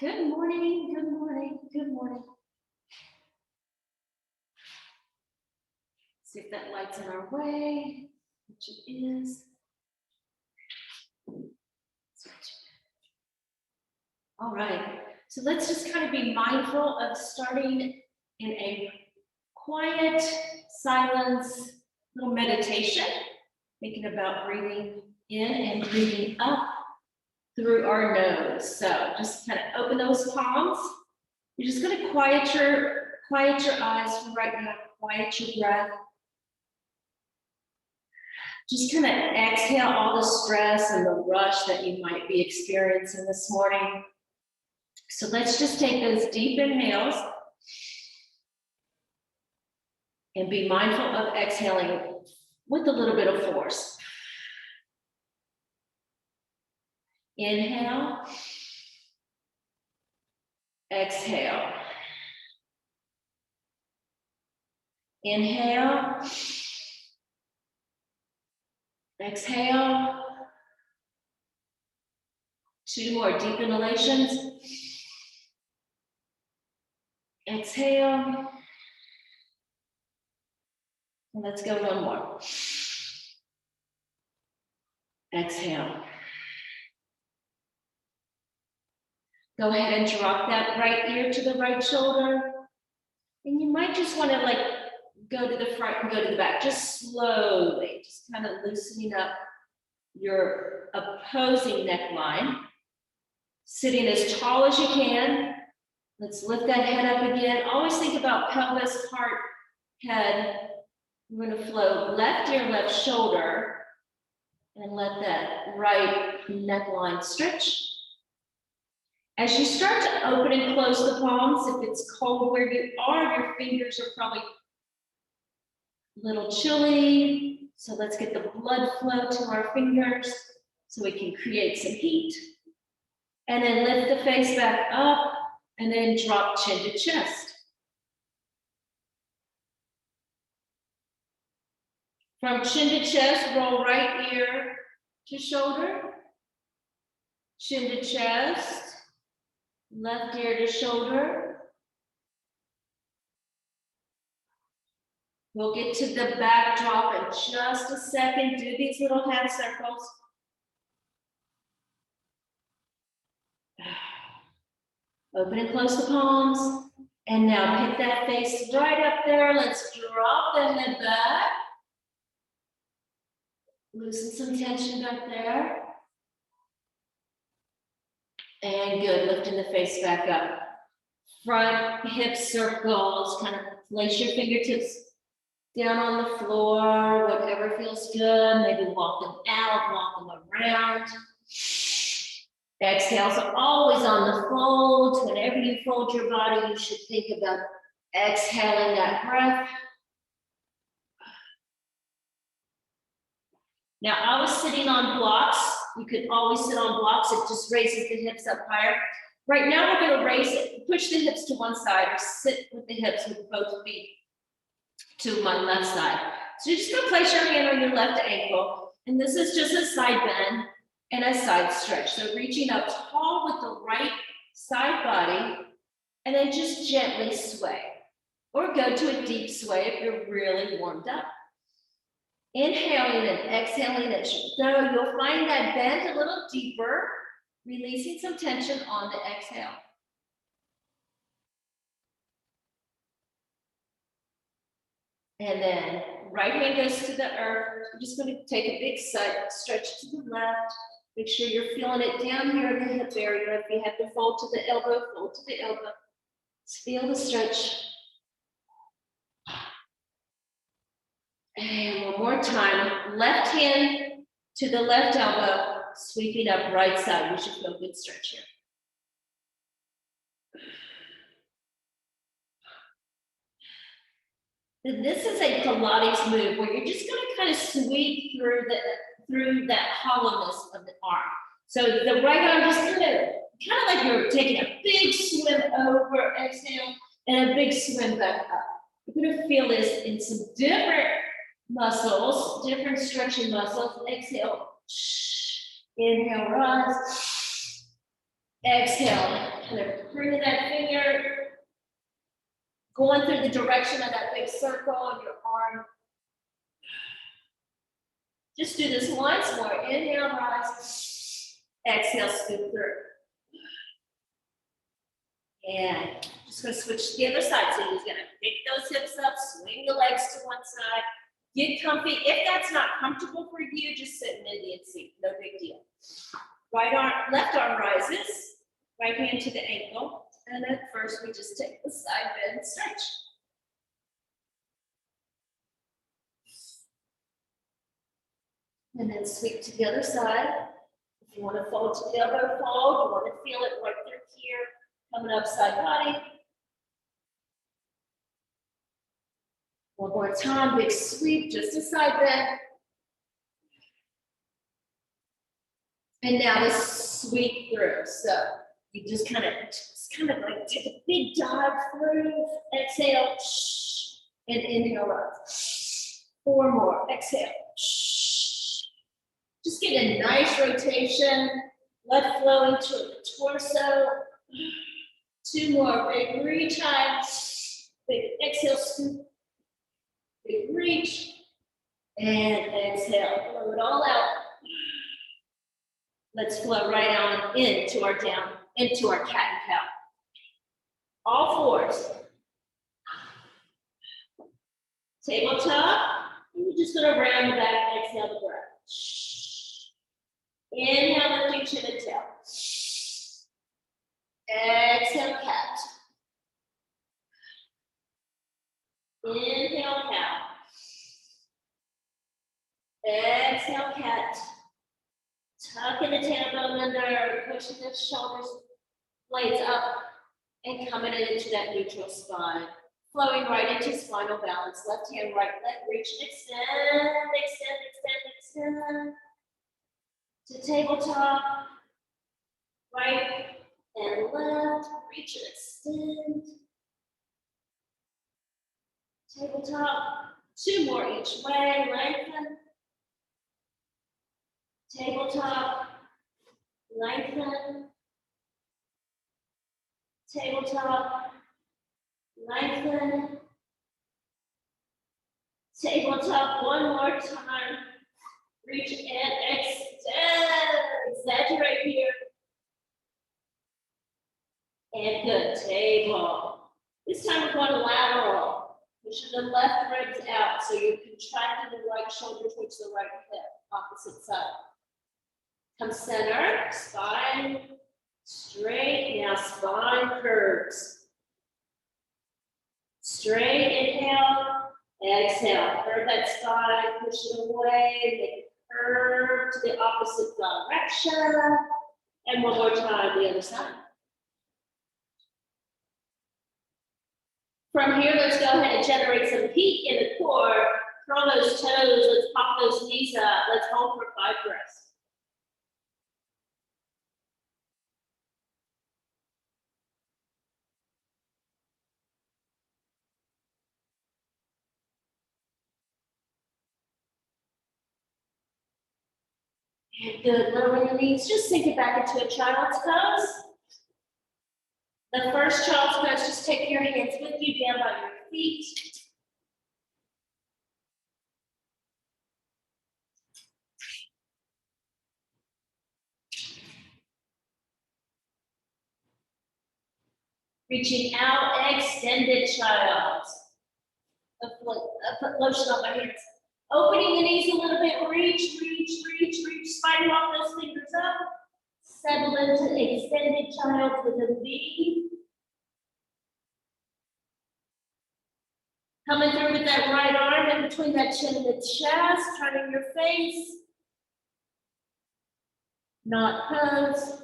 Good morning, good morning, good morning. See if that light's in our way, which it is. All right, so let's just kind of be mindful of starting in a quiet, silence, little meditation, thinking about breathing in and breathing up through our nose. So just kind of open those palms. You're just going to quiet your eyes for right now, quiet your breath. Just kind of exhale all the stress and the rush that you might be experiencing this morning. So let's just take those deep inhales and be mindful of exhaling with a little bit of force. Inhale, exhale. Inhale, exhale. 2 more deep inhalations. Exhale. And let's go 1 more. Exhale. Go ahead and drop that right ear to the right shoulder. And you might just want to go to the front and go to the back, just slowly, just kind of loosening up your opposing neckline. Sitting as tall as you can. Let's lift that head up again. Always think about pelvis, heart, head. We're going to flow left ear, left shoulder, and let that right neckline stretch. As you start to open and close the palms, if it's cold where you are, your fingers are probably a little chilly. So let's get the blood flow to our fingers so we can create some heat. And then lift the face back up and then drop chin to chest. From chin to chest, roll right ear to shoulder, chin to chest, left ear to shoulder. We'll get to the back drop in just a second. Do these little hand circles. Open and close the palms. And now pick that face right up there. Let's drop the head back. Loosen some tension back there. And good, lifting the face back up. Front hip circles, kind of place your fingertips down on the floor, whatever feels good. Maybe walk them out, walk them around. Exhales are always on the folds. Whenever you fold your body, you should think about exhaling that breath. Now, I was sitting on blocks. You could always sit on blocks. It just raises the hips up higher. Right now, we're going to raise it, push the hips to one side, or sit with the hips with both feet to my left side. So you're just going to place your hand on your left ankle, and this is just a side bend and a side stretch. So reaching up tall with the right side body, and then just gently sway, or go to a deep sway if you're really warmed up. Inhaling and exhaling as you go, you'll find that bend a little deeper, releasing some tension on the exhale. And then right hand goes to the earth. We're just going to take a big side stretch to the left. Make sure you're feeling it down here in the hip area. If you have to fold to the elbow, fold to the elbow. Just feel the stretch. And one more time, left hand to the left elbow, sweeping up right side. You should feel a good stretch here. And this is a Pilates move where you're just going to kind of sweep through that hollowness of the arm. So the right arm just kind of like you're taking a big swim over, exhale, and a big swim back up. You're going to feel this in some different muscles, different stretching muscles. Exhale, inhale, rise. Exhale, kind of bring that finger, going through the direction of that big circle of your arm. Just do this once more. Inhale, rise. Exhale, scoop through. And just going to switch to the other side. So you're just going to pick those hips up, swing the legs to one side, get comfy. If that's not comfortable for you, just sit in Indian seat. No big deal. Right arm, left arm rises, right hand to the ankle. And at first, we just take the side bend stretch. And then sweep to the other side. If you want to fold to the elbow, fold. You want to feel it right through here. Coming up side body. One more time, big sweep, just a side bend. And now this sweep through. So you just kind of like take a big dive through. Exhale, and inhale up. 4 more. Exhale. Just get a nice rotation. Blood flowing to the torso. 2 more. Big reach high. Big exhale, scoop. Big reach. And exhale. Blow it all out. Let's flow right on into our cat and cow. All fours. Tabletop. And you're just going to round back. Exhale the breath. Inhale, lifting chin and tail. Exhale, cat. Inhale, cow. Exhale, cat. Tucking the tailbone under, pushing the shoulders, blades up, and coming into that neutral spine. Flowing right into spinal balance. Left hand, right leg, reach and extend, extend, extend, extend. To tabletop. Right and left, reach and extend. Tabletop. 2 more each way, lengthen. Tabletop, lengthen. Tabletop, lengthen. Tabletop, 1 more time. Reach and extend. Exaggerate here. And good, table. This time we're going lateral. Pushing the left ribs out, so you're contracting the right shoulder towards the right hip, opposite side. Come center, spine straight. Now spine curves. Straight, inhale, exhale. Curve that spine, push it away, make it curve to the opposite direction. And one more time, the other side. From here, let's go ahead and generate some heat in the core. Curl those toes, let's pop those knees up. Let's hold for 5 breaths. And good, lowering the knees, just sink it back into a child's pose. The first child's pose, just take your hands with you down by your feet. Reaching out, extended child. Put lotion on my hands. Opening the knees a little bit, reach, reach, reach, reach. Spider walk those fingers up. Settle into extended child with a V. Coming through with that right arm in between that chin and the chest, turning your face. Knot pose.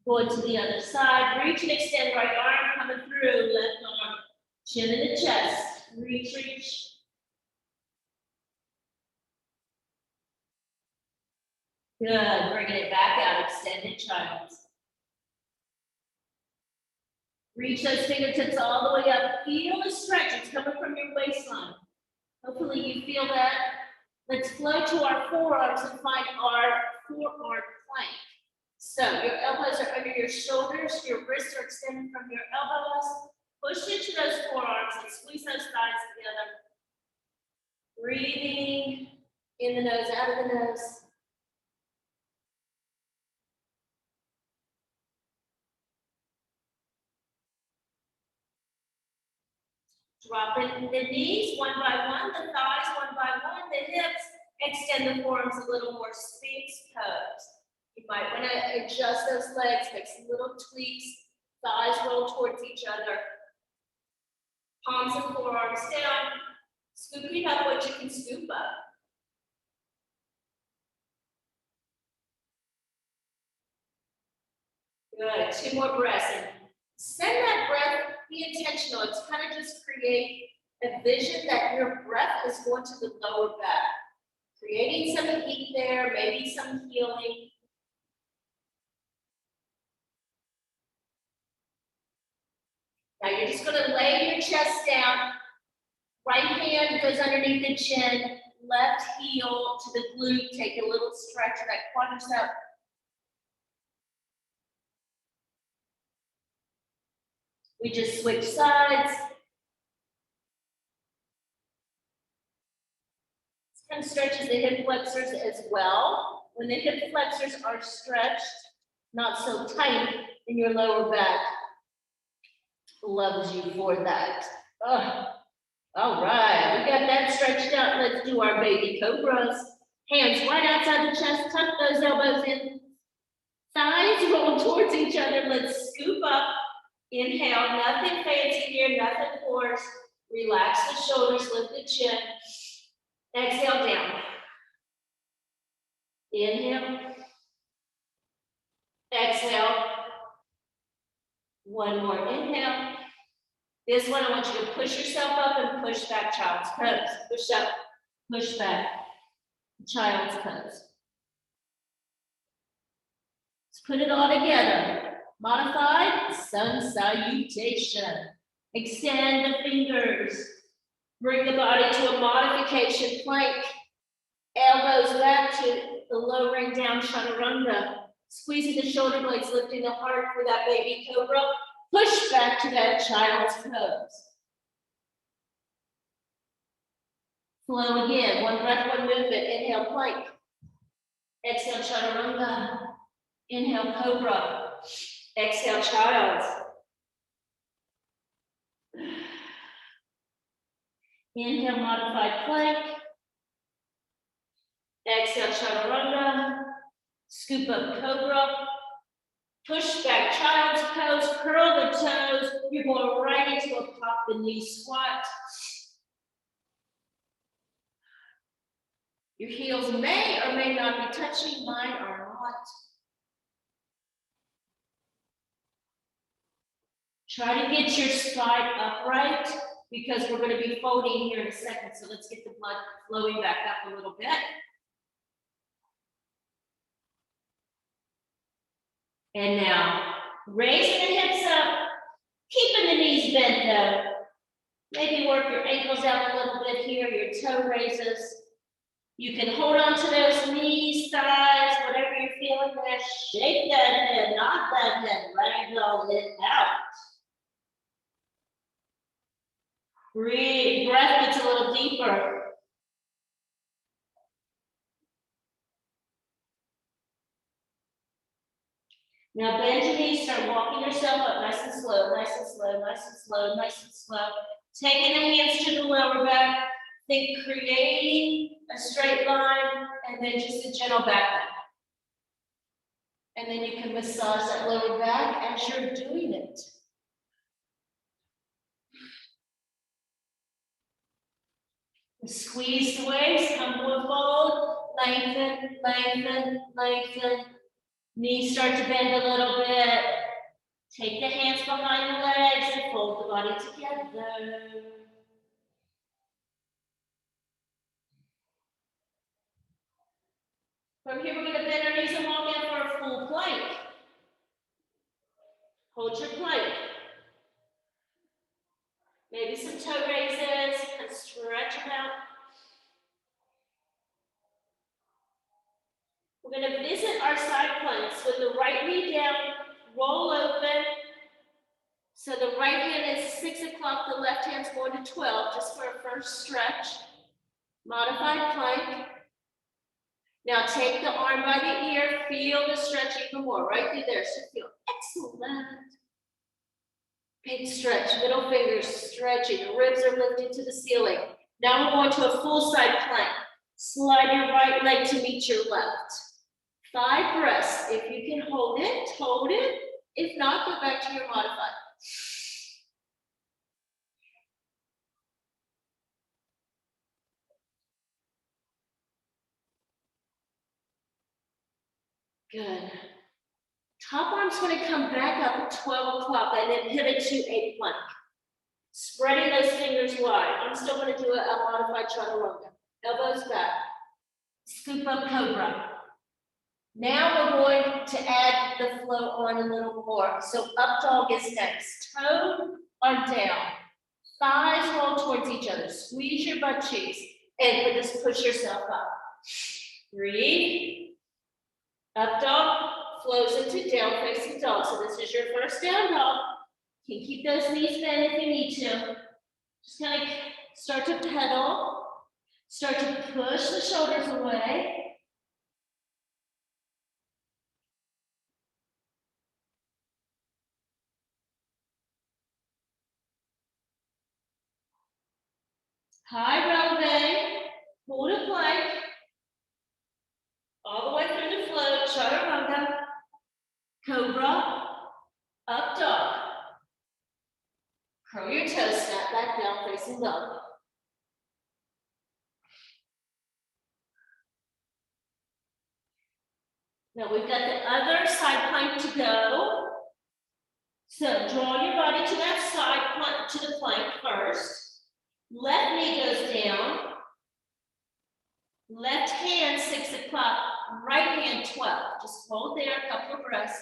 Going to the other side, reach and extend right arm, coming through, left arm, chin in the chest, reach, reach. Good, bringing it back out, extended child. Reach those fingertips all the way up, feel the stretch, it's coming from your waistline. Hopefully you feel that. Let's flow to our forearms and find our forearm plank. So your elbows are under your shoulders, your wrists are extended from your elbows. Push into those forearms and squeeze those thighs together. Breathing in the nose, out of the nose. Dropping the knees one by one, the thighs one by one, the hips. Extend the forearms a little more, Sphinx pose. You might want to adjust those legs, make some little tweaks. Thighs roll towards each other. Palms and forearms down. Scooping up what you can scoop up. Good. 2 more breaths in. Send that breath, be intentional. It's kind of just create a vision that your breath is going to the lower back. Creating some heat there, maybe some healing. Now you're just going to lay your chest down. Right hand goes underneath the chin. Left heel to the glute. Take a little stretch of that quadricep. We just switch sides. This kind of stretches the hip flexors as well. When the hip flexors are stretched, not so tight in your lower back, loves you for that. Oh. All right, we got that stretched out. Let's do our baby cobras. Hands right outside the chest, tuck those elbows in. Thighs roll towards each other. Let's scoop up. Inhale, nothing fancy here, nothing forced. Relax the shoulders, lift the chin. Exhale down. Inhale. Exhale. One more inhale. This one, I want you to push yourself up and push back, child's pose. Push up, push back, child's pose. Let's put it all together. Modified sun salutation. Extend the fingers. Bring the body to a modification plank. Elbows back to the lowering down chaturanga. Squeezing the shoulder blades, lifting the heart for that baby cobra. Push back to that child's pose. Flow again. One breath, one movement. Inhale, plank. Exhale, chaturanga. Inhale, cobra. Exhale, child. Inhale, modified plank. Exhale, chaturanga. Scoop up, cobra. Push back, child's pose. Curl the toes. You're going right into a pop the knee squat. Your heels may or may not be touching. Mine are not. Try to get your spine upright because we're going to be folding here in a second. So let's get the blood flowing back up a little bit. And now, raising the hips up, keeping the knees bent though. Maybe work your ankles out a little bit here, your toe raises. You can hold on to those knees, thighs, whatever you're feeling there. Shake that head, knock that head, ragdoll it out. Breathe, breath gets a little deeper. Now bend your knees, start walking yourself up nice and slow, nice and slow, nice and slow, nice and slow. Taking the hands to the lower back. Think creating a straight line and then just a gentle back bend. And then you can massage that lower back as you're doing it. Squeeze the waist, come to a fold, lengthen, lengthen, lengthen. Knees start to bend a little bit. Take the hands behind the legs and fold the body together. From here, we're going to bend our knees and walk in for a full plank. Hold your plank. Maybe some toe raises and stretch them out. We're going to visit our our side planks with the right knee down, roll open. So the right hand is 6 o'clock, the left hand's going to 12, just for a first stretch. Modified plank. Now take the arm by the ear, feel the stretch even more, right through there. So feel excellent. Big stretch, middle fingers stretching, the ribs are lifted to the ceiling. Now we're going to a full side plank. Slide your right leg to meet your left. 5 breaths. If you can hold it, hold it. If not, go back to your modified. Good. Top arm's going to come back up at 12 o'clock and then pivot to a plank. Spreading those fingers wide. I'm still going to do a modified chaturanga. Elbows back. Scoop up cobra. Now we're going to add the flow on a little more. So up dog is next. Toes are down. Thighs roll towards each other. Squeeze your butt cheeks and just push yourself up. Breathe. Up dog flows into down facing dog. So this is your first down dog. You can keep those knees bent if you need to. Just kind of start to pedal. Start to push the shoulders away. High releve, hold a plank, all the way through the float, chaturanga, cobra, up dog. Curl your toes, snap back down, facing dog. Now we've got the other side plank to go. So draw your body to that side plank, to the plank first. Left knee goes down. Left hand 6 o'clock, right hand 12. Just hold there a couple of breaths.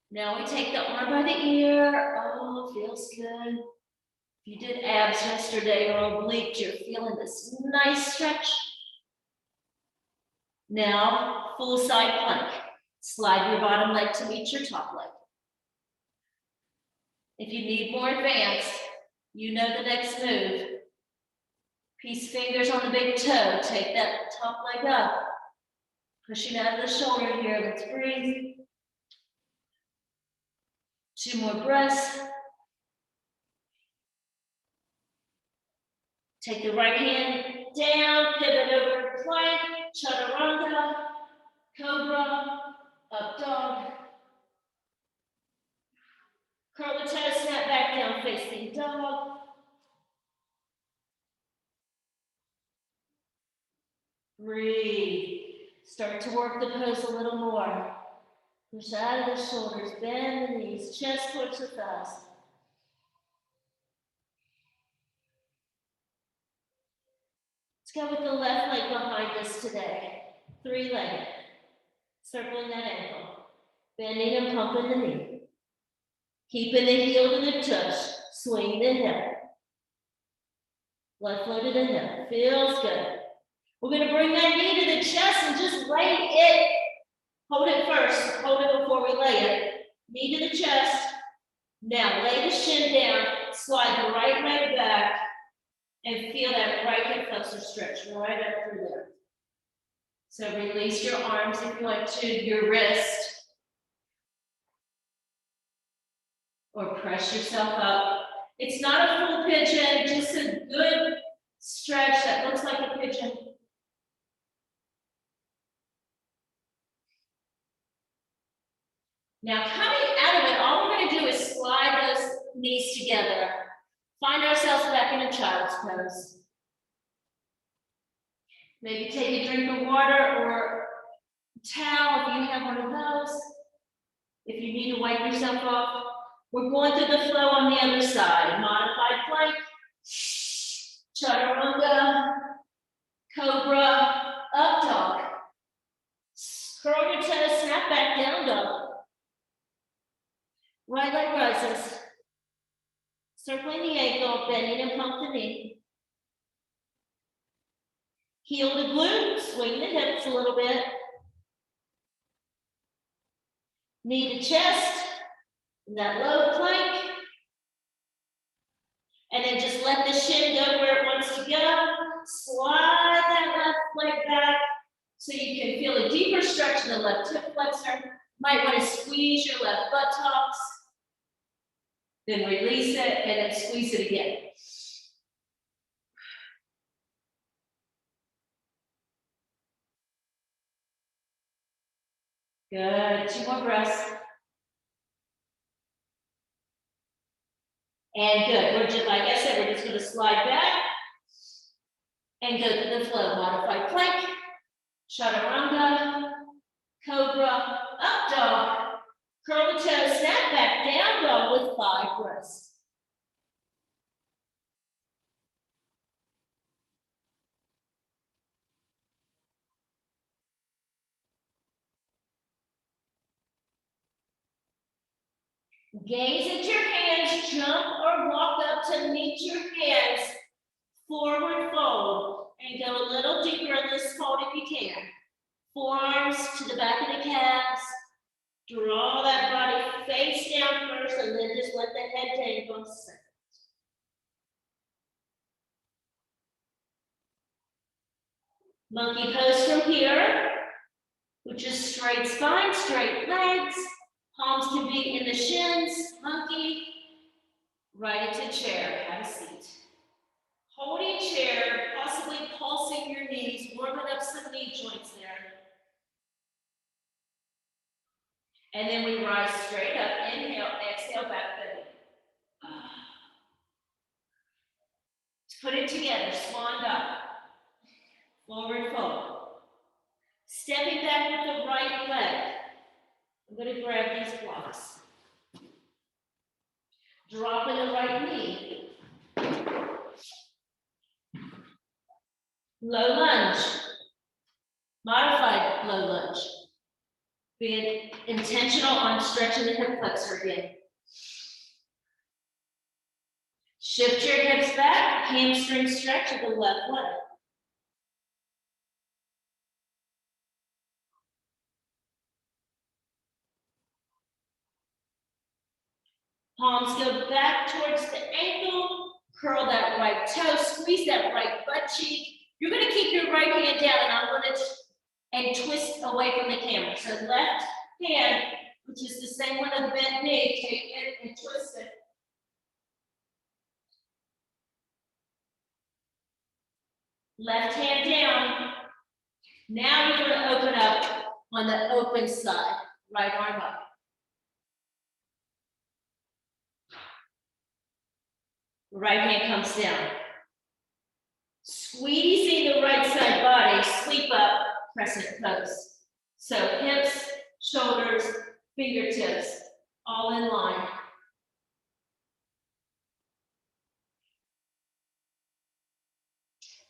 Now we take the arm by the ear. Oh, feels good. If you did abs yesterday or oblique, you're feeling this nice stretch. Now, full side plank. Slide your bottom leg to meet your top leg. If you need more advanced, you know the next move. Peace fingers on the big toe. Take that top leg up. Pushing out of the shoulder here. Let's breathe. 2 more breaths. Take the right hand down, pivot over plank, chaturanga, cobra, up dog. Curl the toes, snap back down, facing dog. Breathe. Start to work the pose a little more. Push out of the shoulders, bend the knees, chest towards the thighs. Let's go with the left leg behind us today. 3-legged. Circling that ankle. Bending and pumping the knee. Keeping the heel to the tush. Swing the hip. Blood flow to the hip. Feels good. We're going to bring that knee to the chest and just lay it. Hold it first. Hold it before we lay it. Knee to the chest. Now lay the shin down. Slide the right leg back. And feel that right hip flexor stretch right up through there. So release your arms if you want to, your wrist. Or press yourself up. It's not a full pigeon, just a good stretch that looks like a pigeon. Now coming out of it, all we're going to do is slide those knees together. Find ourselves back in a child's pose. Maybe take a drink of water or towel if you have one of those. If you need to wipe yourself off. We're going through the flow on the other side. Modified plank, chaturanga, cobra, up dog. Curl your toes, snap back down dog. Right leg rises. Circling the ankle, bending and pump the knee. Heel to glute, swing the hips a little bit. Knee to chest, in that low plank. And then just let the shin go where it wants to go. Slide that left leg back so you can feel a deeper stretch in the left hip flexor. Might want to squeeze your left buttocks. Then release it and then squeeze it again. Good, 2 more breaths. And good, we're just, like I said, we're just gonna slide back and go to the flow. Modified plank, chaturanga, cobra, up dog, curl the toes, snap back, down dog with 5 breaths. Gaze at your hands, jump or walk up to meet your hands, forward fold, and go a little deeper in this fold if you can. Forearms to the back of the calves, draw that body face down first, and then just let the head dangle. Monkey pose from here, which is straight spine, straight legs. Palms can be in the shins, monkey, right into chair, have a seat. Holding chair, possibly pulsing your knees, warming up some knee joints there. And then we rise straight up, inhale, exhale, back bend. Put it together, swan dive, forward fold. Stepping back with the right leg. I'm going to grab these blocks. Dropping the right knee. Low lunge. Modified low lunge. Being intentional on stretching the hip flexor again. Shift your hips back, hamstring stretch of the left leg. Palms go back towards the ankle, curl that right toe, squeeze that right butt cheek. You're gonna keep your right hand down and I'm gonna twist away from the camera. So left hand, which is the same one as the bent knee, take it and twist it. Left hand down. Now you're gonna open up on the open side, right arm up. Right hand comes down. Squeezing the right side body, sweep up, crescent pose. So hips, shoulders, fingertips, all in line.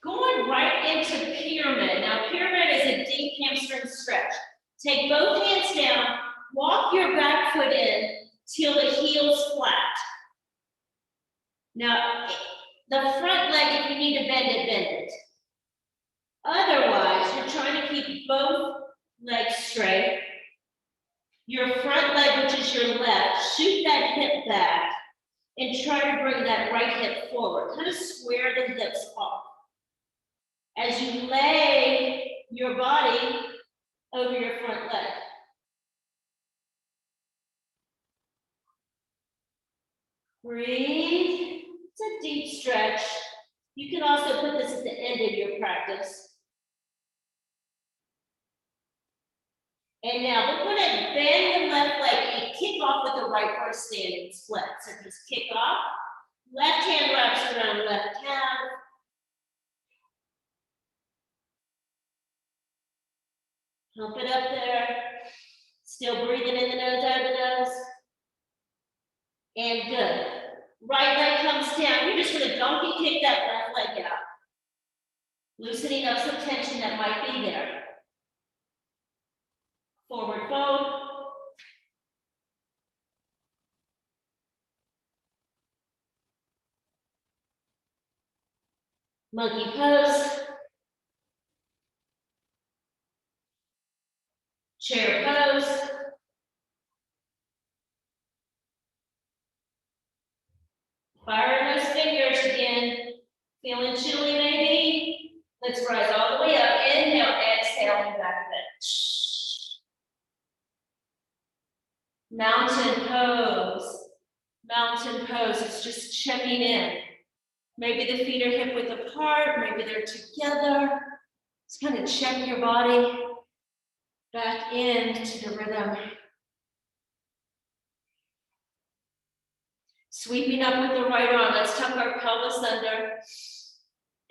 Going right into pyramid. Now pyramid is a deep hamstring stretch. Take both hands down, walk your back foot in till the heel's flat. Now, the front leg, if you need to bend it, bend it. Otherwise, you're trying to keep both legs straight. Your front leg, which is your left, shoot that hip back and try to bring that right hip forward. Kind of square the hips off. As you lay your body over your front leg. Breathe. It's a deep stretch. You can also put this at the end of your practice. And now we're going to bend the left leg and kick off with the right first standing split. So just kick off. Left hand wraps around left calf. Pump it up there. Still breathing in the nose, out of the nose. And good. Right leg comes down. You're just going to donkey kick that left leg out. Loosening up some tension that might be there. Forward fold. Monkey pose. Feeling chilly maybe? Let's rise all the way up. Inhale, exhale, and back bend. Mountain pose. Mountain pose is just checking in. Maybe the feet are hip width apart, maybe they're together. Just kind of check your body back into the rhythm. Sweeping up with the right arm. Let's tuck our pelvis under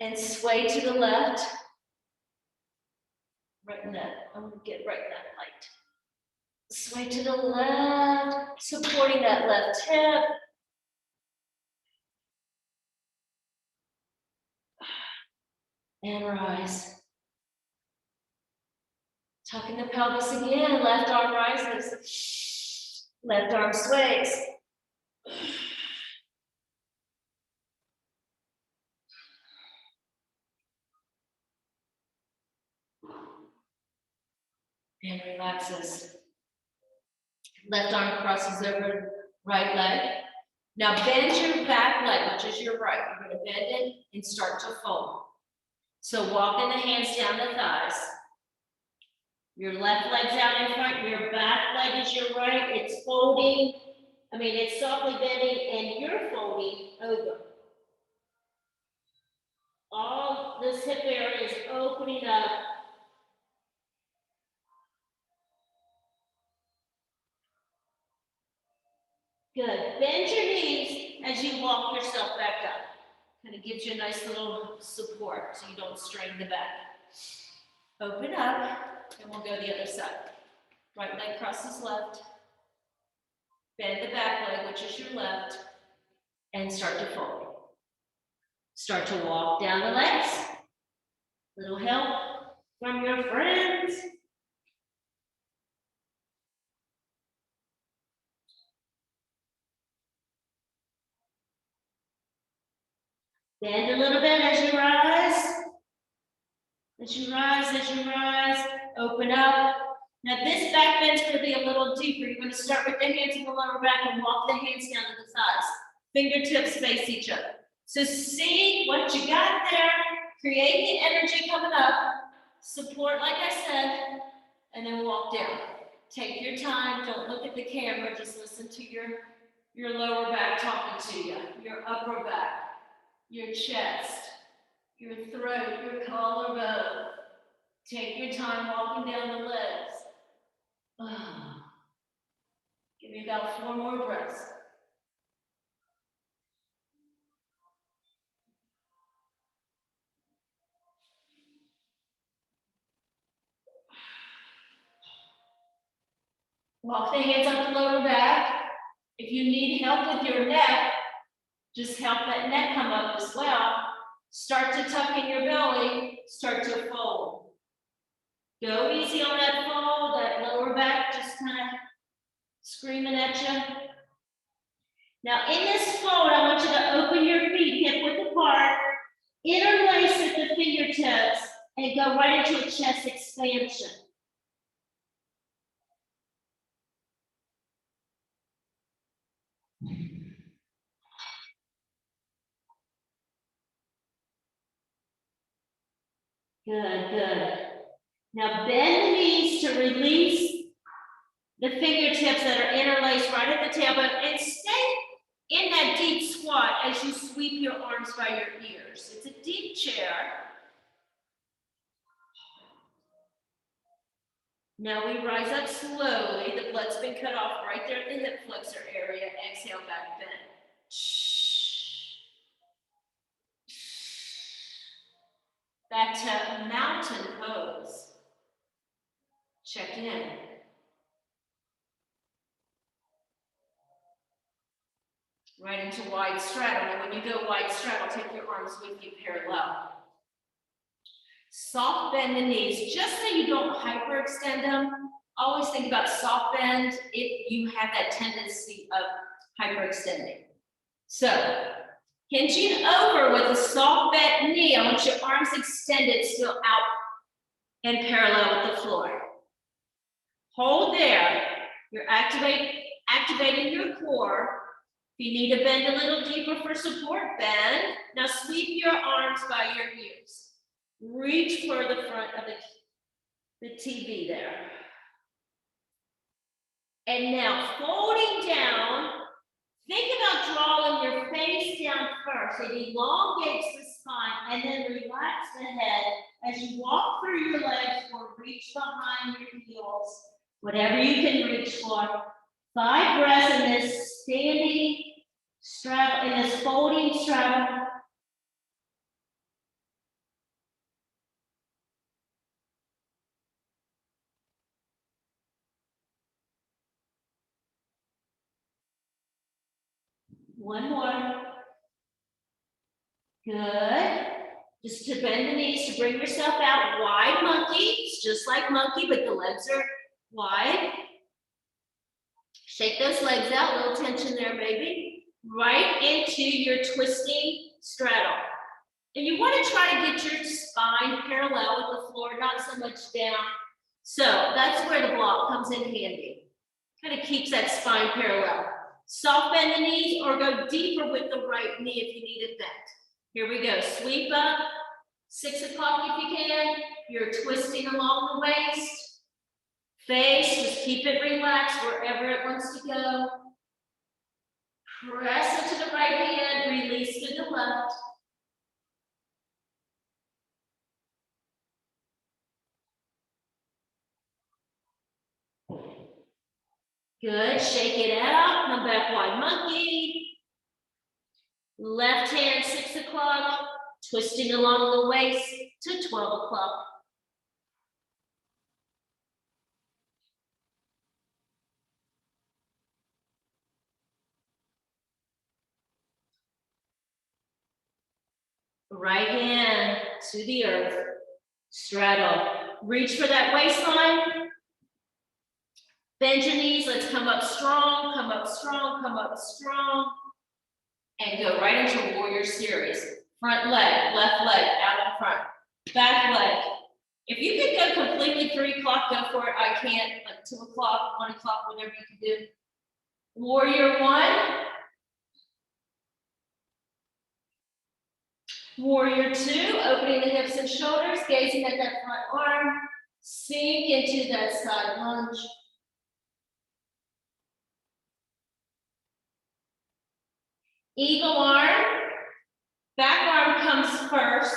and sway to the left. Right in that, I'm gonna get right in that light. Sway to the left, supporting that left hip. And rise. Tucking the pelvis again, left arm rises. Left arm sways. And relaxes. Left arm crosses over right leg. Now bend your back leg, which is your right. You're going to bend it and start to fold. So walking the hands down the thighs. Your left leg's out in front, your back leg is your right. It's folding. It's softly bending and you're folding over. All this hip area is opening up. Good. Bend your knees as you walk yourself back up. Kind of gives you a nice little support so you don't strain the back. Open up, and we'll go the other side. Right leg crosses left. Bend the back leg, which is your left, and start to fold. Start to walk down the legs. Little help from your friends. Bend a little bit as you rise. As you rise, open up. Now this back bend's going to be a little deeper. You're going to start with the hands in the lower back and walk the hands down to the thighs. Fingertips face each other. So see what you got there. Create the energy coming up. Support, like I said, and then walk down. Take your time. Don't look at the camera. Just listen to your lower back talking to you. Your upper back, your chest, your throat, your collarbone. Take your time walking down the legs. Give me about 4 more breaths. Walk the hands up the lower back. If you need help with your neck, just help that neck come up as well. Start to tuck in your belly, start to fold. Go easy on that fold, that lower back just kind of screaming at you. Now in this fold, I want you to open your feet hip width apart, interlace at the fingertips, and go right into a chest expansion. Good, good. Now bend the knees to release the fingertips that are interlaced right at the tailbone and stay in that deep squat as you sweep your arms by your ears. It's a deep chair. Now we rise up slowly. The blood's been cut off right there at the hip flexor area. Exhale, back bend. Back to mountain pose. Check in. Right into wide straddle. And when you go wide straddle, take your arms with you parallel. Soft bend the knees, just so you don't hyperextend them. Always think about soft bend if you have that tendency of hyperextending. So, hinging over with a soft bent knee. I want your arms extended, still out and parallel with the floor. Hold there. You're activating your core. If you need to bend a little deeper for support, bend. Now sweep your arms Reach for the front of the TV there. And now folding down, think about drawing your face down first. It elongates the spine and then relax the head as you walk through your legs or reach behind your heels, whatever you can reach for. 5 breaths in this standing straddle, in this folding straddle. One more. Good. Just to bend the knees to bring yourself out. Wide monkey. It's just like monkey, but the legs are wide. Shake those legs out. A little tension there, maybe. Right into your twisting straddle. And you want to try to get your spine parallel with the floor, not so much down. So that's where the block comes in handy. Kind of keeps that spine parallel. Soft bend the knees or go deeper with the right knee if you need it bent. Here we go. Sweep up. 6 o'clock if you can. You're twisting along the waist. Face, just keep it relaxed wherever it wants to go. Press into the right hand, release to the left. Good, shake it out, come back wide monkey. Left hand, 6 o'clock, twisting along the waist to 12 o'clock. Right hand to the earth, straddle. Reach for that waistline. Bend your knees, let's come up strong, come up strong, come up strong. And go right into warrior series. Front leg, left leg, out in front. Back leg. If you can go completely 3 o'clock, go for it. I can't, like 2 o'clock, 1 o'clock, whatever you can do. Warrior 1. Warrior 2, opening the hips and shoulders, gazing at that front arm. Sink into that side lunge. Eagle arm, back arm comes first,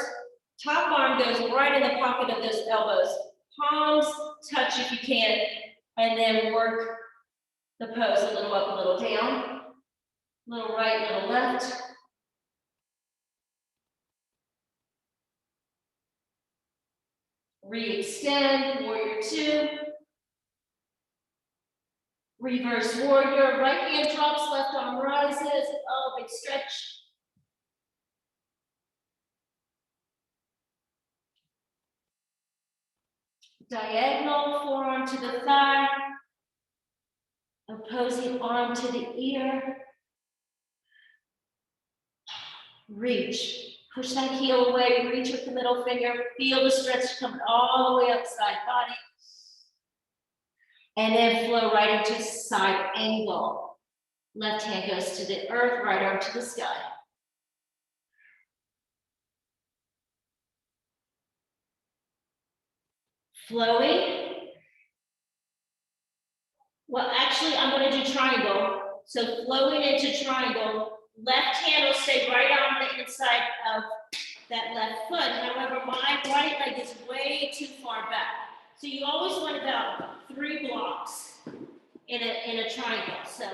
top arm goes right in the pocket of those elbows. Palms touch if you can, and then work the pose a little up, a little down. Little right, little left. Re-extend, warrior 2. Reverse warrior, right hand drops, left arm rises. Oh, big stretch. Diagonal, forearm to the thigh. Opposing arm to the ear. Reach. Push that heel away, reach with the middle finger. Feel the stretch coming all the way up side body. And then flow right into side angle. Left hand goes to the earth, right arm to the sky. Flowing. Well, actually, I'm going to do triangle. So flowing into triangle, left hand will stay right on the inside of that left foot. However, my right leg is way too far back. So you always want about 3 blocks in a triangle. So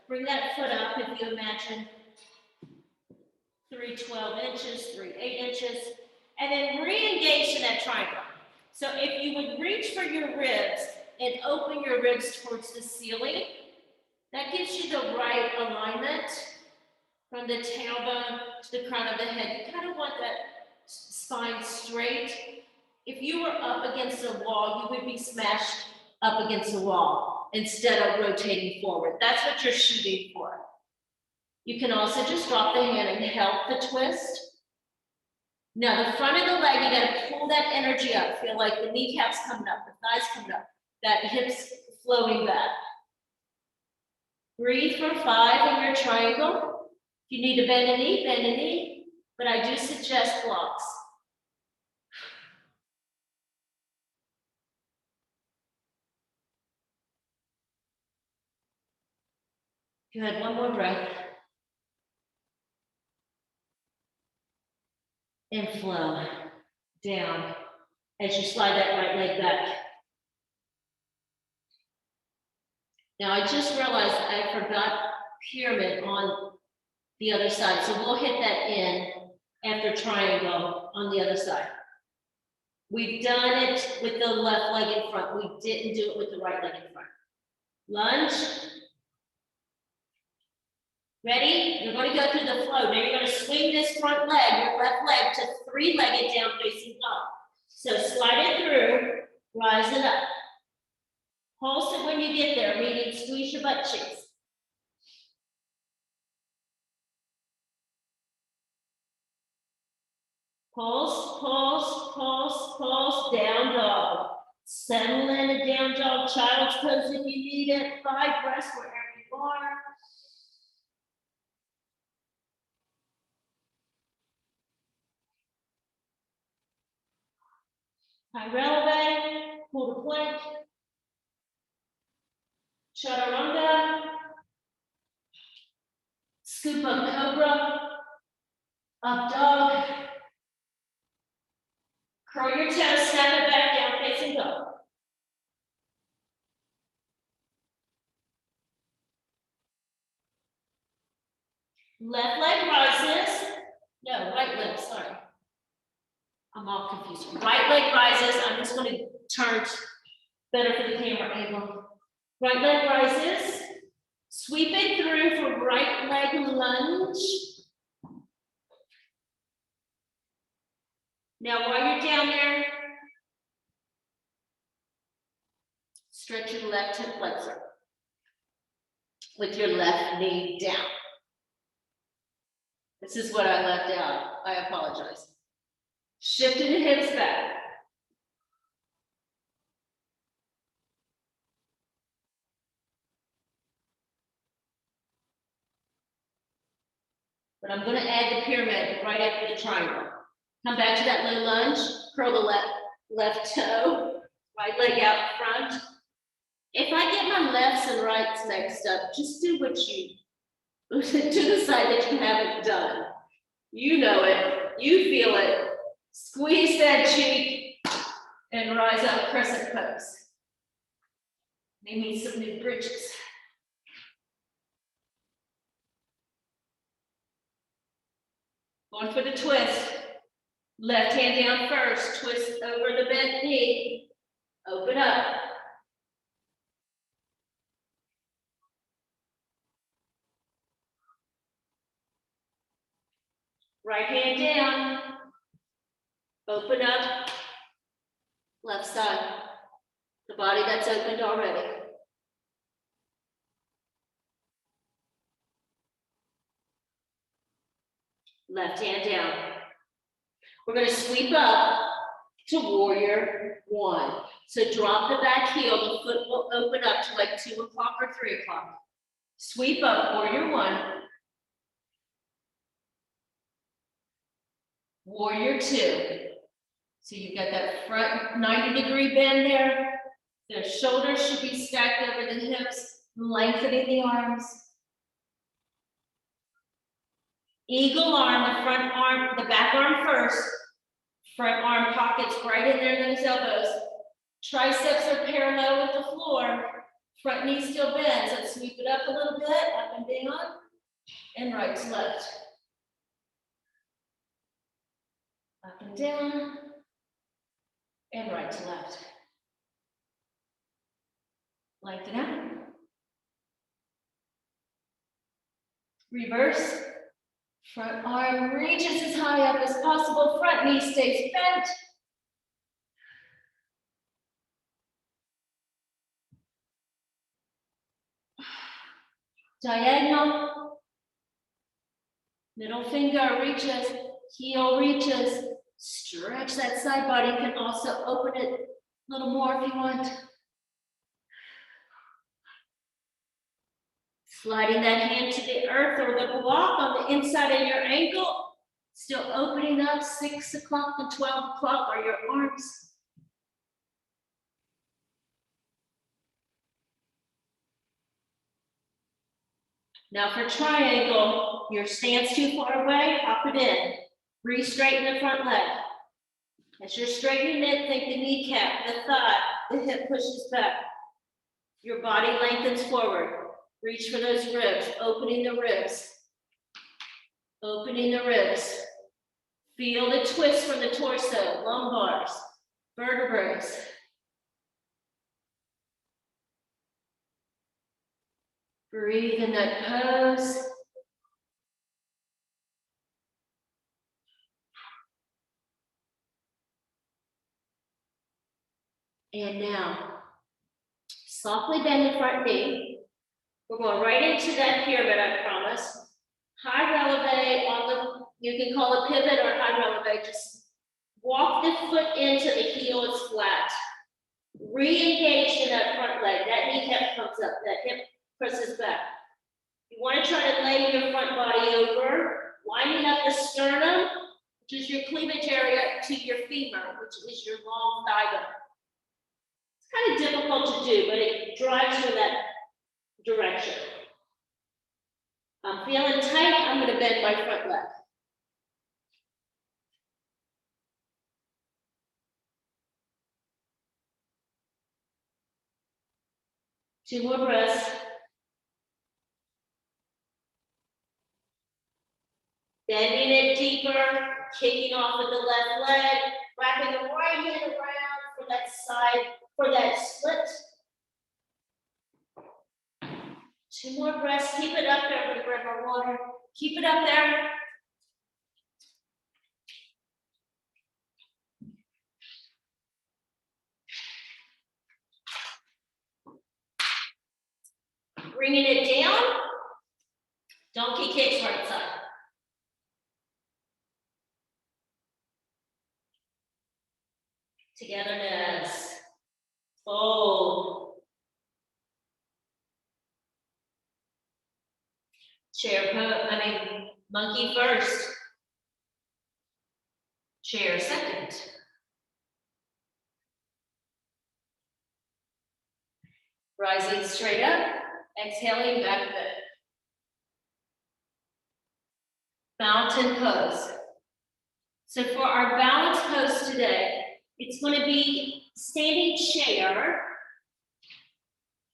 bring that foot up if you imagine 3 12 inches, 3 8 inches, and then re-engage in that triangle. So if you would reach for your ribs and open your ribs towards the ceiling, that gives you the right alignment from the tailbone to the crown of the head. You kind of want that spine straight. If you were up against a wall, you would be smashed up against the wall instead of rotating forward. That's what you're shooting for. You can also just drop the hand and help the twist. Now the front of the leg, you gotta pull that energy up. Feel like the kneecaps coming up, the thighs coming up, that hips flowing back. Breathe for 5 in your triangle. If you need to bend a knee, but I do suggest blocks. Good, one more breath. And flow down as you slide that right leg back. Now, I just realized I forgot pyramid on the other side, so we'll hit that in after triangle on the other side. We've done it with the left leg in front. We didn't do it with the right leg in front. Lunge. Ready? You're going to go through the flow. Now you're going to swing this front leg, your left leg, to three-legged down facing up. So slide it through, rise it up. Pulse it when you get there, meaning squeeze your butt cheeks. Pulse, pulse, pulse, pulse, down dog. Settle in a down dog, child's pose if you need it. 5 breaths wherever you are. High releve, pull the plank. Chaturanga. Scoop up cobra. Up dog. Curl your toes, snap it back down, facing dog. Left leg rises. No, right leg, sorry. I'm all confused. Right leg rises. I'm just going to turn better for the camera angle. Right leg rises. Sweep it through for right leg lunge. Now, while you're down there, stretch your left hip flexor with your left knee down. This is what I left out. I apologize. Shifting the hips back. But I'm going to add the pyramid right after the triangle. Come back to that low lunge. Curl the left toe. Right leg out front. If I get my lefts and rights mixed up, just do what you to the side that you haven't done. You know it. You feel it. Squeeze that cheek and rise up, crescent pose. Maybe some new bridges. Going for the twist. Left hand down first. Twist over the bent knee. Open up. Right hand down. Open up. Left side. The body that's opened already. Left hand down. We're going to sweep up to warrior 1. So drop the back heel. The foot will open up to like 2 o'clock or 3 o'clock. Sweep up, warrior 1. Warrior 2. So you've got that front 90-degree bend there. The shoulders should be stacked over the hips, lengthening the arms. Eagle arm, the front arm, the back arm first. Front arm pockets right in there in those elbows. Triceps are parallel with the floor. Front knee still bends. Let's sweep it up a little bit, up and down, and right to left. Up and down, and right to left. Lengthen out. Reverse. Front arm reaches as high up as possible. Front knee stays bent. Diagonal. Middle finger reaches. Heel reaches. Stretch that side body. You can also open it a little more if you want. Sliding that hand to the earth or the block on the inside of your ankle. Still opening up. 6 o'clock and 12 o'clock are your arms. Now for triangle, your stance too far away, hop it in. Re-straighten the front leg. As you're straightening it, think the kneecap, the thigh, the hip pushes back. Your body lengthens forward. Reach for those ribs, opening the ribs. Opening the ribs. Feel the twist from the torso, lumbars, vertebrae. Breathe in that pose. And now, softly bend the front knee. We're going right into that pyramid, I promise. High releve on the, you can call it pivot or high releve. Just walk the foot into the heel is flat. Re-engage in that front leg. That kneecap comes up, that hip presses back. You want to try to lay your front body over, lining up the sternum, which is your cleavage area, to your femur, which is your long thigh bone. It's kind of difficult to do, but it drives you in that direction. I'm feeling tight, I'm going to bend my front leg. Two more breaths. Bending it deeper, kicking off with the left leg, wrapping the right hand around for that side, for that split. Two more breaths, keep it up there, with grab our water. Keep it up there. Bringing it down, donkey kicks right side. Togetherness, fold. Chair pose, monkey first. Chair second. Rising straight up, exhaling back bend. Mountain pose. So for our balance pose today, it's going to be standing chair,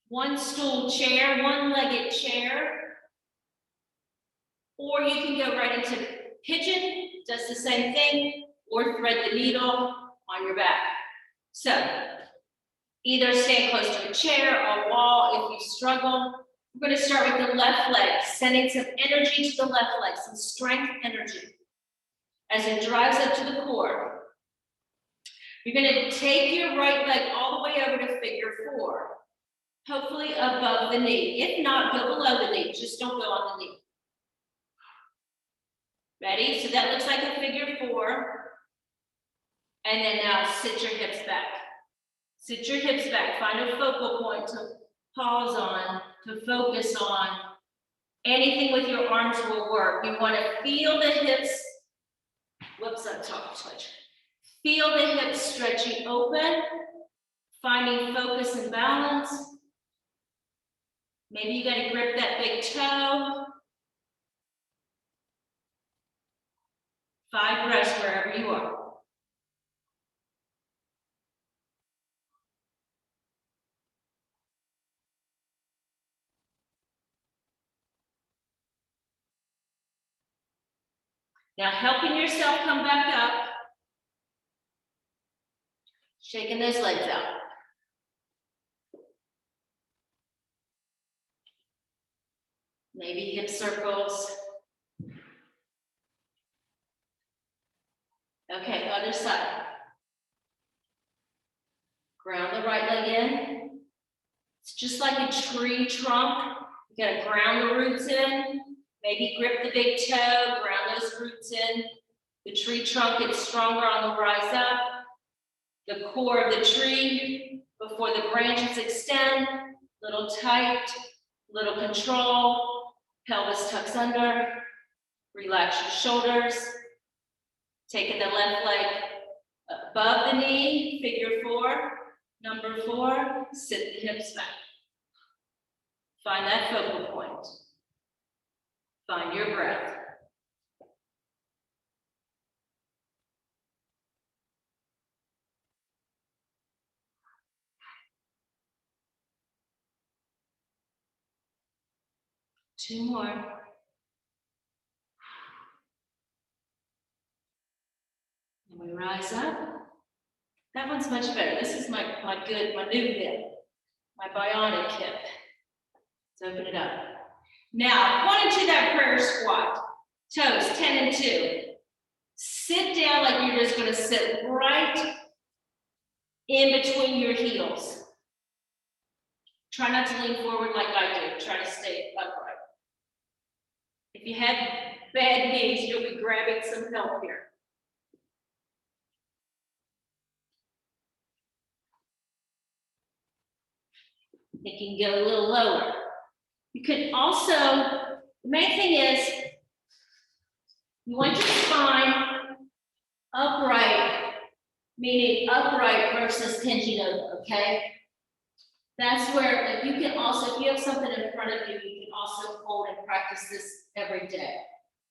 one stool chair, one-legged chair, or you can go right into pigeon, does the same thing, or thread the needle on your back. So either stand close to a chair or wall if you struggle. We're going to start with the left leg, sending some energy to the left leg, some strength energy as it drives up to the core. You're going to take your right leg all the way over to figure four, hopefully above the knee. If not, go below the knee, just don't go on the knee. Ready? So that looks like a figure four. And then now sit your hips back. Sit your hips back. Find a focal point to pause on, to focus on. Anything with your arms will work. You want to feel the hips. Whoops, I'm talking too much. Feel the hips stretching open, finding focus and balance. Maybe you got to grip that big toe. 5 breaths wherever you are. Now helping yourself come back up. Shaking those legs out. Maybe hip circles. Okay, other side. Ground the right leg in. It's just like a tree trunk. You gotta ground the roots in. Maybe grip the big toe, ground those roots in. The tree trunk gets stronger on the rise up. The core of the tree before the branches extend. Little tight, little control. Pelvis tucks under. Relax your shoulders. Taking the left leg above the knee, figure four. Number 4, sit the hips back. Find that focal point. Find your breath. Two more. And we rise up. That one's much better. This is my new hip, my bionic hip. Let's open it up. Now, going into that prayer squat. Toes, 10 and 2. Sit down like you're just going to sit right in between your heels. Try not to lean forward like I do. Try to stay upright. If you have bad knees, you'll be grabbing some help here. It can go a little lower. You can also, the main thing is, you want your spine upright, meaning upright versus hinging over, okay? That's where, like, you can also, if you have something in front of you, you can also hold and practice this every day.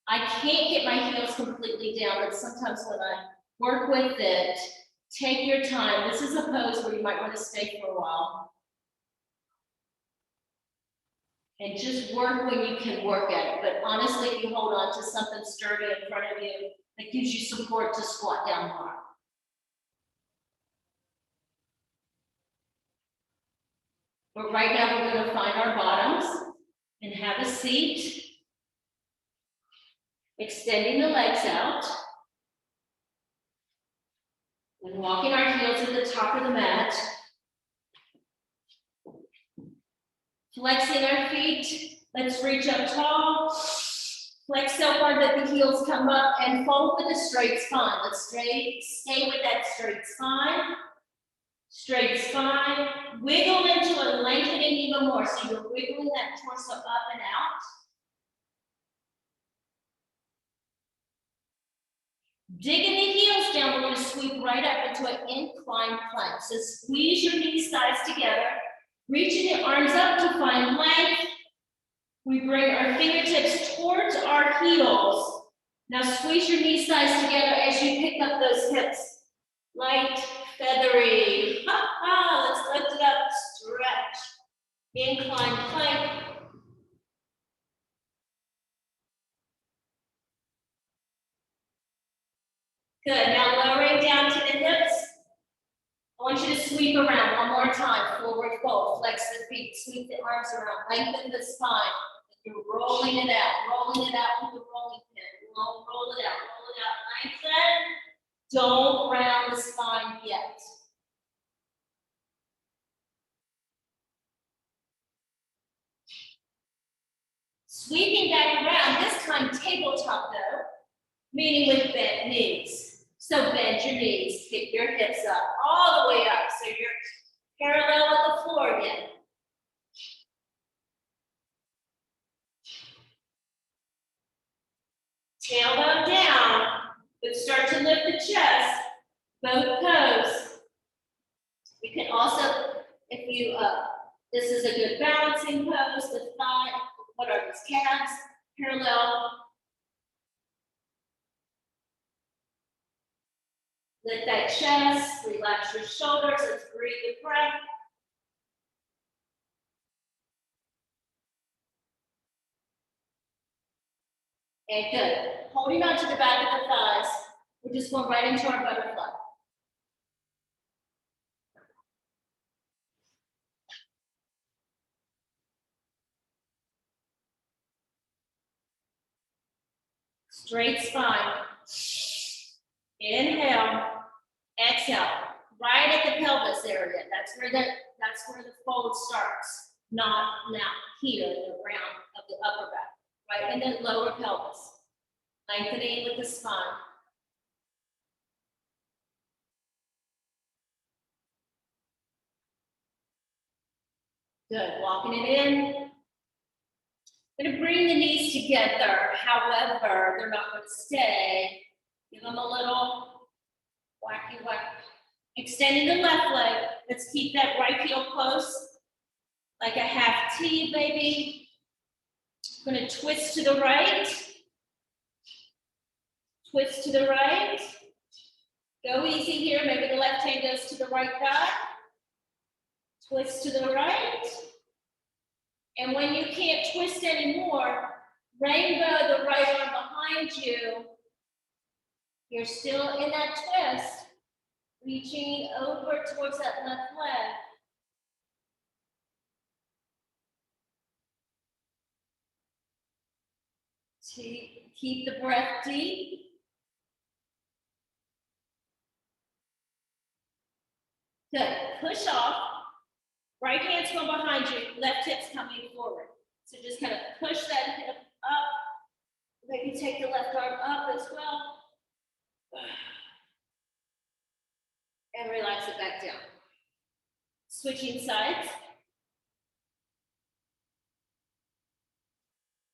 I can't get my heels completely down, but sometimes when I work with it, take your time. This is a pose where you might want to stay for a while. And just work when you can work at it. But honestly, if you hold on to something sturdy in front of you, that gives you support to squat down hard. But right now, we're going to find our bottoms and have a seat. Extending the legs out. And walking our heels at the top of the mat. Flexing our feet. Let's reach up tall. Flex so hard that the heels come up and fold with a straight spine. Let's stay with that straight spine. Straight spine. Wiggle into a lengthening even more. So you're wiggling that torso up and out. Digging the heels down, we're going to sweep right up into an incline plank. So squeeze your knees, thighs together. Reaching the arms up to find length. We bring our fingertips towards our heels. Now squeeze your knees, thighs together as you pick up those hips. Light, feathery. Let's lift it up, stretch. Incline plank. Good, now lowering down to the hips. I want you to sweep around one more time. Forward fold, flex the feet, sweep the arms around, lengthen the spine. You're rolling it out with the rolling pin. Roll it out, lengthen. Don't round the spine yet. Sweeping back around, this time tabletop though, meaning with bent knees. So bend your knees, kick your hips up, all the way up, so you're parallel with the floor again. Tailbone down, but start to lift the chest, both toes. You can also, if you, this is a good balancing pose, the thigh, what are these, calves, parallel. Lift that chest, relax your shoulders, let's breathe the breath. And good. Holding on to the back of the thighs, we're just going right into our butterfly. Straight spine. Inhale, exhale. Right at the pelvis area. That's where the fold starts. Not now. Here, the round of the upper back. Right in the lower pelvis. Lengthening with the spine. Good. Walking it in. I'm going to bring the knees together. However, they're not going to stay. Give them a little wacky whack. Extending the left leg. Let's keep that right heel close. Like a half T, baby. Going to twist to the right. Twist to the right. Go easy here. Maybe the left hand goes to the right thigh. Twist to the right. And when you can't twist anymore, rainbow the right arm behind you. You're still in that twist, reaching over towards that left leg. Keep the breath deep. Good. Push off. Right hand's going behind you. Left hip's coming forward. So just kind of push that hip up. Maybe take the left arm up as well. And relax it back down. Switching sides.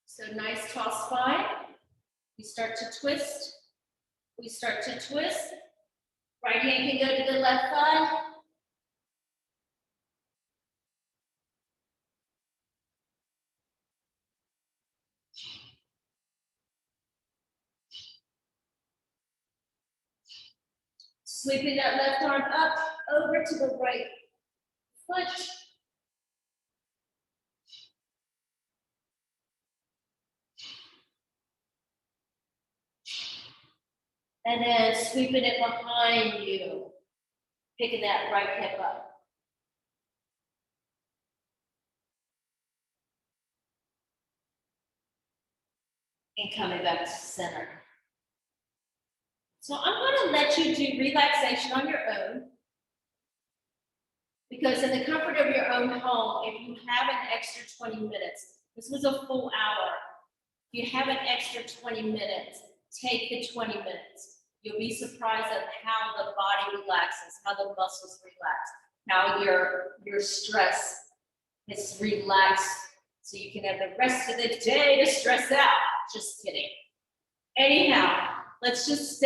So nice tall spine. We start to twist. We start to twist. Right hand can go to the left thigh. Sweeping that left arm up, over to the right foot. And then sweeping it behind you, picking that right hip up. And coming back to center. So I'm going to let you do relaxation on your own. Because in the comfort of your own home, if you have an extra 20 minutes, this was a full hour. If you have an extra 20 minutes, take the 20 minutes. You'll be surprised at how the body relaxes, how the muscles relax, how your stress is relaxed, so you can have the rest of the day to stress out. Just kidding. Anyhow, let's just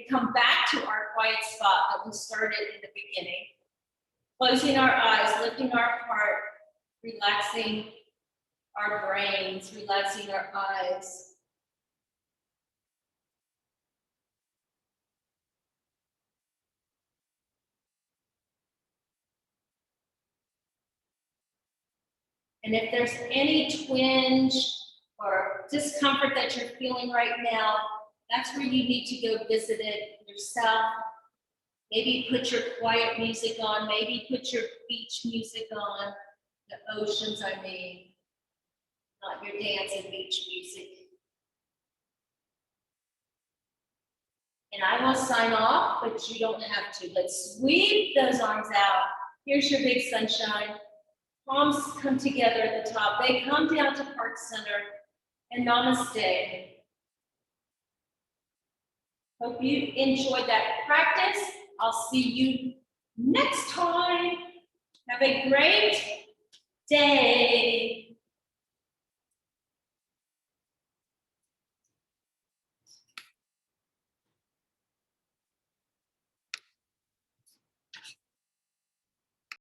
come back to our quiet spot that we started in the beginning. Closing our eyes, lifting our heart, relaxing our brains, relaxing our eyes. And if there's any twinge or discomfort that you're feeling right now, that's where you need to go visit it yourself. Maybe put your quiet music on, maybe put your beach music on, the oceans, I mean, not your dancing beach music. And I will sign off, but you don't have to. Let's sweep those arms out. Here's your big sunshine. Palms come together at the top. They come down to heart center. And namaste. Hope you enjoyed that practice. I'll see you next time. Have a great day.